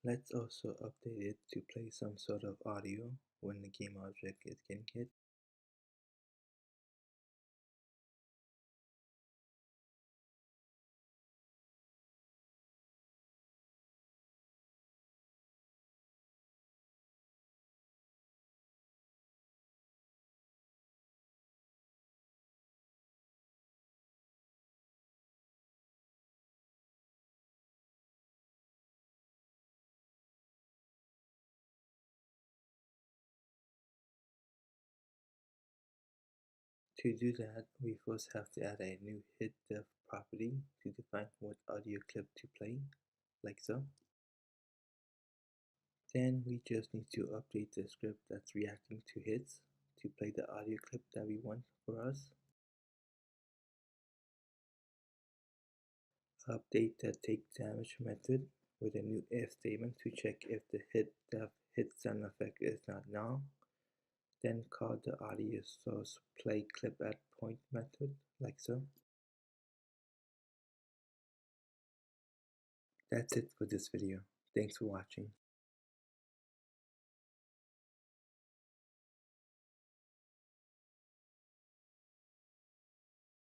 Let's also update it to play some sort of audio when the game object is getting hit. To do that, we first have to add a new HitDef property to define what audio clip to play, like so. Then we just need to update the script that's reacting to hits to play the audio clip that we want for us. Update the take damage method with a new if statement to check if the HitDef hit sound effect is not null. Then call the audio source play clip at point method, like so. That's it for this video. Thanks for watching.